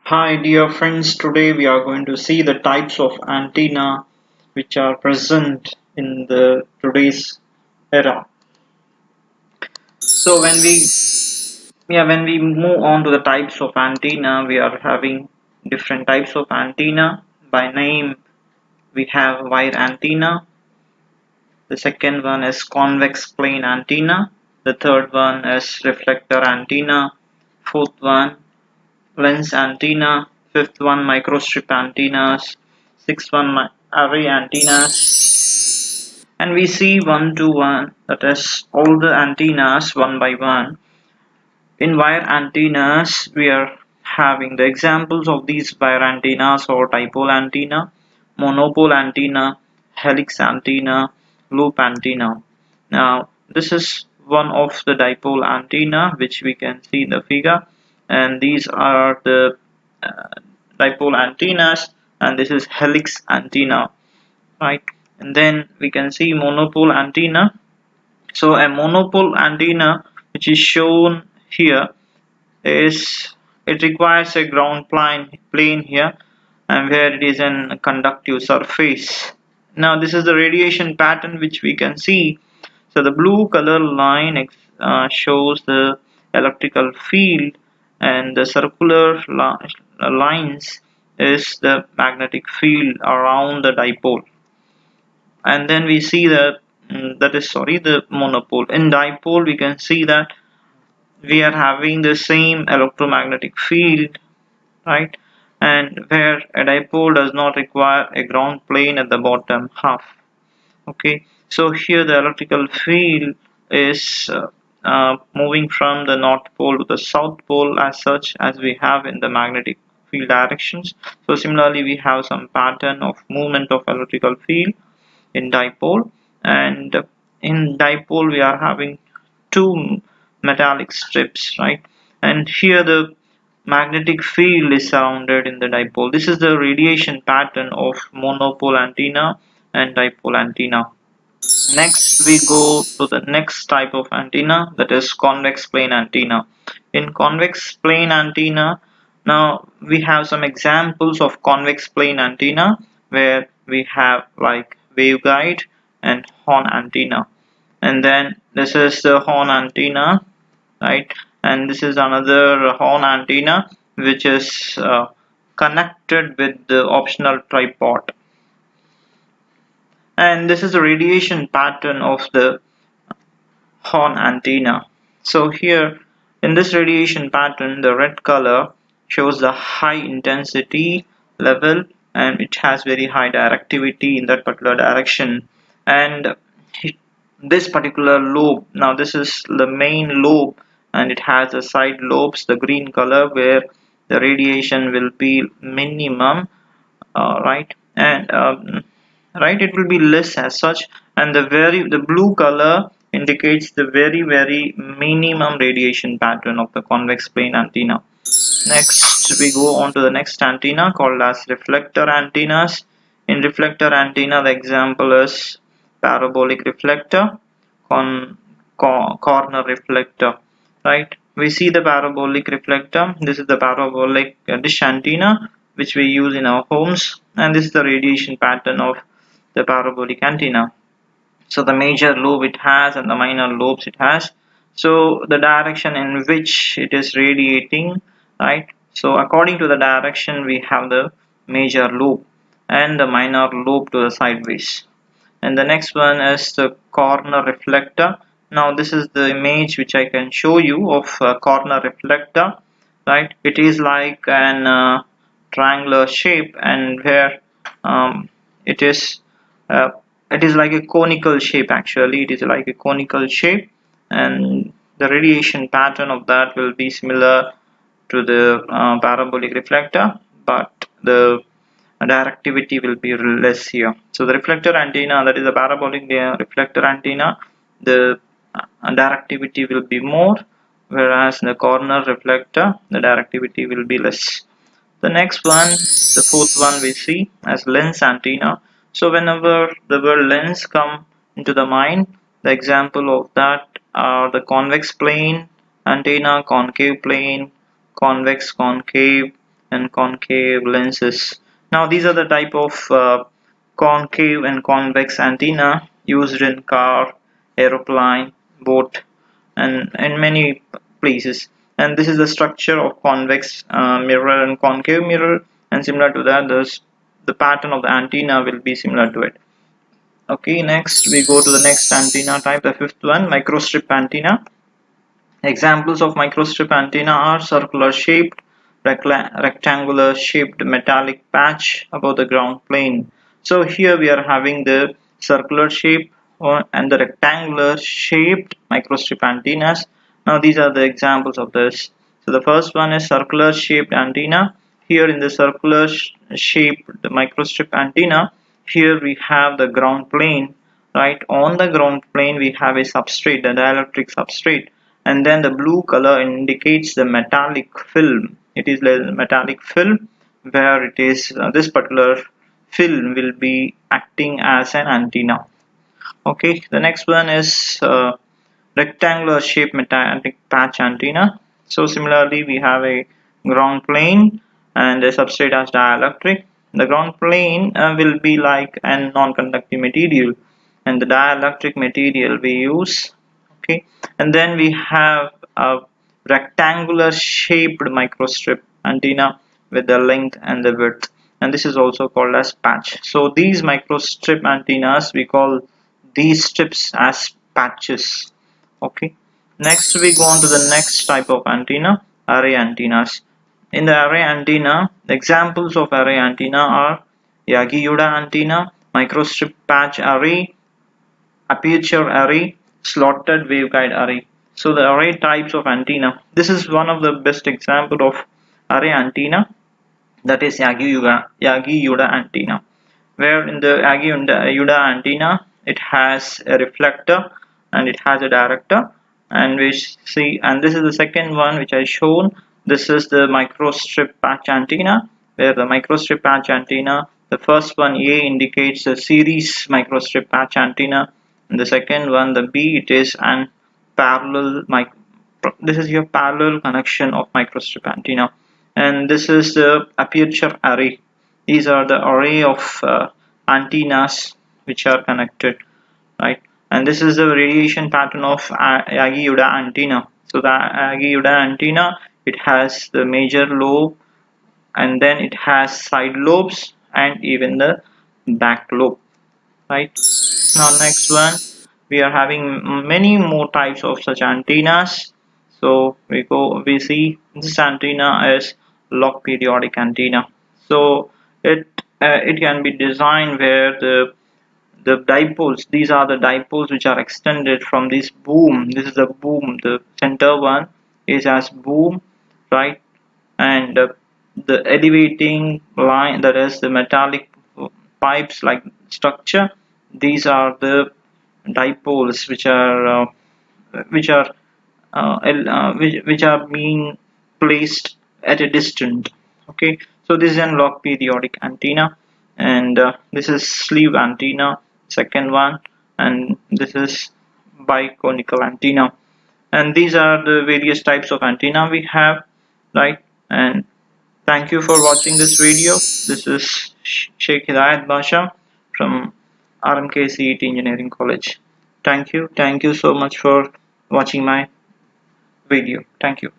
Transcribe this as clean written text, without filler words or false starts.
Hi dear friends, today we are going to see the types of antenna which are present in the today's era. So when we move on to the types of antenna, we are having different types of antenna. By name we have wire antenna, the second one is convex plane antenna, the third one is reflector antenna, fourth one lens antenna, fifth one microstrip antennas, sixth one array antennas, and we see one to one, that is all the antennas one by one. In wire antennas, we are having the examples of these wire antennas or dipole antenna, monopole antenna, helix antenna, loop antenna. Now, this is one of the dipole antenna which we can see in the figure, and these are the uh, dipole antennas, and this is helix antenna, right? And then we can see monopole antenna. So a monopole antenna which is shown here is it requires a ground plane here, and where it is an conductive surface. Now this is the radiation pattern which we can see. So the blue color line shows the electrical field, and the circular lines is the magnetic field around the dipole. And then we see that that is sorry the monopole. In dipole we can see that we are having the same electromagnetic field, right? And where a dipole does not require a ground plane at the bottom half. Okay, so here the electrical field is moving from the north pole to the south pole as such as we have in the magnetic field directions. So similarly we have some pattern of movement of electrical field in dipole, and in dipole we are having two metallic strips, right? And here the magnetic field is surrounded in the dipole. This is the radiation pattern of monopole antenna and dipole antenna. Next we go to the next type of antenna, that is convex plane antenna. In convex plane antenna, now we have some examples of convex plane antenna where we have like waveguide and horn antenna. And then this is the horn antenna, right? And this is another horn antenna which is connected with the optional tripod. And this is the radiation pattern of the horn antenna. So here in this radiation pattern, the red color shows the high intensity level, and it has very high directivity in that particular direction. And this particular lobe, now this is the main lobe, and it has the side lobes, the green color, where the radiation will be minimum, right? And right, it will be less as such, and the blue color indicates the very minimum radiation pattern of the convex plane antenna. Next we go on to the next antenna called as reflector antennas. In reflector antenna, the example is parabolic reflector, corner reflector, right? We see the parabolic reflector. This is the parabolic dish antenna which we use in our homes, and this is the radiation pattern of the parabolic antenna. So the major lobe it has and the minor lobes it has, so the direction in which it is radiating, right? So according to the direction we have the major lobe and the minor lobe to the sideways. And the next one is the corner reflector. Now this is the image which I can show you of a corner reflector, right? It is like an triangular shape, and where um, it is uh, it is like a conical shape. Actually it is like a conical shape, and the radiation pattern of that will be similar to the parabolic reflector, but the directivity will be less here. So the reflector antenna, that is the parabolic reflector antenna, the directivity will be more, whereas the corner reflector the directivity will be less. The next one, the fourth one, we see as lens antenna. So whenever the word lens come into the mind, the example of that are the convex plane antenna, concave plane, convex, concave, and concave lenses. Now these are the type of concave and convex antenna used in car, aeroplane, boat, and in many places. And this is the structure of convex mirror and concave mirror, and similar to that, the pattern of the antenna will be similar to it. Okay, next we go to the next antenna type, the fifth one, microstrip antenna. Examples of microstrip antenna are circular shaped, rectangular shaped metallic patch above the ground plane. So here we are having the circular shape and the rectangular shaped microstrip antennas. Now these are the examples of this. So the first one is circular shaped antenna. Here in the circular shaped microstrip antenna, here we have the ground plane. Right on the ground plane we have a substrate, the dielectric substrate, and then the blue color indicates the metallic film. It is a metallic film where it is this particular film will be acting as an antenna. Okay, the next one is rectangular shaped metallic patch antenna. So similarly we have a ground plane and a substrate as dielectric. The ground plane will be like a non-conductive material, and the dielectric material we use. Okay, and then we have a rectangular shaped microstrip antenna with the length and the width, and this is also called as patch. So these microstrip antennas, we call these strips as patches. Okay, next we go on to the next type of antenna, array antennas. In the array antenna, examples of array antenna are Yagi-Uda antenna, microstrip patch array, aperture array, slotted waveguide array. So the array types of antenna. This is one of the best example of array antenna, that is Yagi-Uda antenna, where in the Yagi-Uda antenna it has a reflector and it has a director, and we see, and this is the second one which I shown. This is the microstrip patch antenna, where the microstrip patch antenna, the first one A indicates the series microstrip patch antenna, and the second one, the B, it is an parallel this is your parallel connection of microstrip antenna, and this is the aperture array. These are the array of antennas which are connected, right? And this is the radiation pattern of Yagi-Uda antenna. So the Yagi-Uda antenna, it has the major lobe, and then it has side lobes and even the back lobe, right? Now next one, we are having many more types of such antennas. So we see this antenna is log periodic antenna. So it can be designed where the dipoles, these are the dipoles which are extended from this boom. This is the boom, the center one is as boom, right? And the elevating line, that is the metallic pipes like structure, these are the dipoles which are which are being placed at a distance. Okay, so this is an log periodic antenna, and this is sleeve antenna, second one, and this is biconical antenna, and these are the various types of antenna we have, right? And thank you for watching this video. This is Sheikh Hidayat Basha from R.M.K. Engineering College. Thank you so much for watching my video. Thank you.